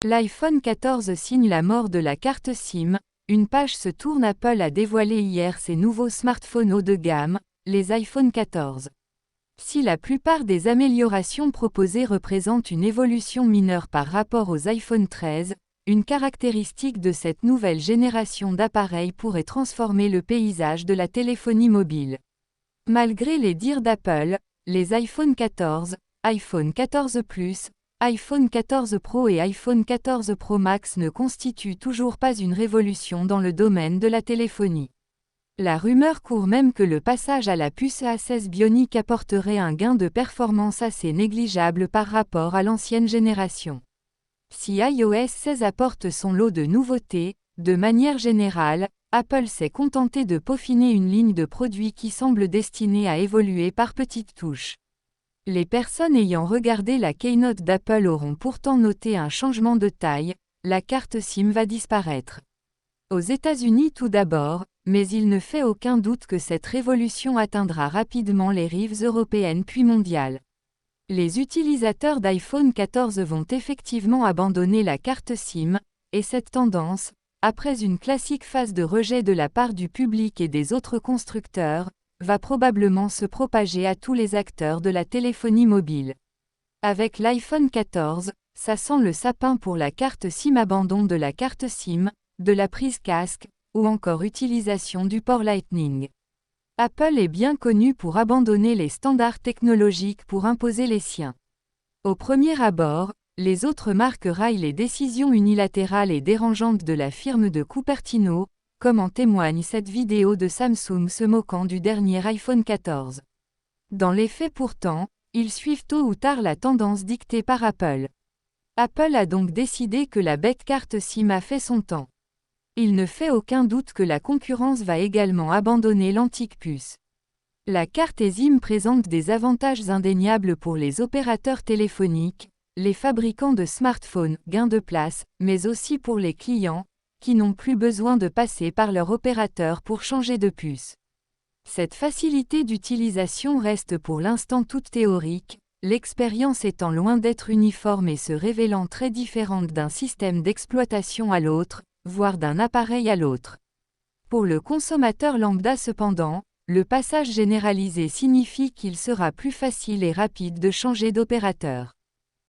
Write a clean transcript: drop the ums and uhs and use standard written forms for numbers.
L'iPhone 14 signe la mort de la carte SIM. Une page se tourne. Apple a dévoilé hier ses nouveaux smartphones haut de gamme, les iPhone 14. Si la plupart des améliorations proposées représentent une évolution mineure par rapport aux iPhone 13, une caractéristique de cette nouvelle génération d'appareils pourrait transformer le paysage de la téléphonie mobile. Malgré les dires d'Apple, les iPhone 14, iPhone 14 Plus, iPhone 14 Pro et iPhone 14 Pro Max ne constituent toujours pas une révolution dans le domaine de la téléphonie. La rumeur court même que le passage à la puce A16 Bionic apporterait un gain de performance assez négligeable par rapport à l'ancienne génération. Si iOS 16 apporte son lot de nouveautés, de manière générale, Apple s'est contenté de peaufiner une ligne de produits qui semble destinée à évoluer par petites touches. Les personnes ayant regardé la keynote d'Apple auront pourtant noté un changement de taille, la carte SIM va disparaître. Aux États-Unis tout d'abord, mais il ne fait aucun doute que cette révolution atteindra rapidement les rives européennes puis mondiales. Les utilisateurs d'iPhone 14 vont effectivement abandonner la carte SIM, et cette tendance, après une classique phase de rejet de la part du public et des autres constructeurs, va probablement se propager à tous les acteurs de la téléphonie mobile. Avec l'iPhone 14, ça sent le sapin pour la carte SIM. Abandon de la carte SIM, de la prise casque, ou encore utilisation du port Lightning. Apple est bien connu pour abandonner les standards technologiques pour imposer les siens. Au premier abord, les autres marques raillent les décisions unilatérales et dérangeantes de la firme de Cupertino, comme en témoigne cette vidéo de Samsung se moquant du dernier iPhone 14. Dans les faits pourtant, ils suivent tôt ou tard la tendance dictée par Apple. Apple a donc décidé que la bête carte SIM a fait son temps. Il ne fait aucun doute que la concurrence va également abandonner l'antique puce. La carte eSIM présente des avantages indéniables pour les opérateurs téléphoniques, les fabricants de smartphones, gain de place, mais aussi pour les clients, qui n'ont plus besoin de passer par leur opérateur pour changer de puce. Cette facilité d'utilisation reste pour l'instant toute théorique, l'expérience étant loin d'être uniforme et se révélant très différente d'un système d'exploitation à l'autre, voire d'un appareil à l'autre. Pour le consommateur lambda cependant, le passage généralisé signifie qu'il sera plus facile et rapide de changer d'opérateur.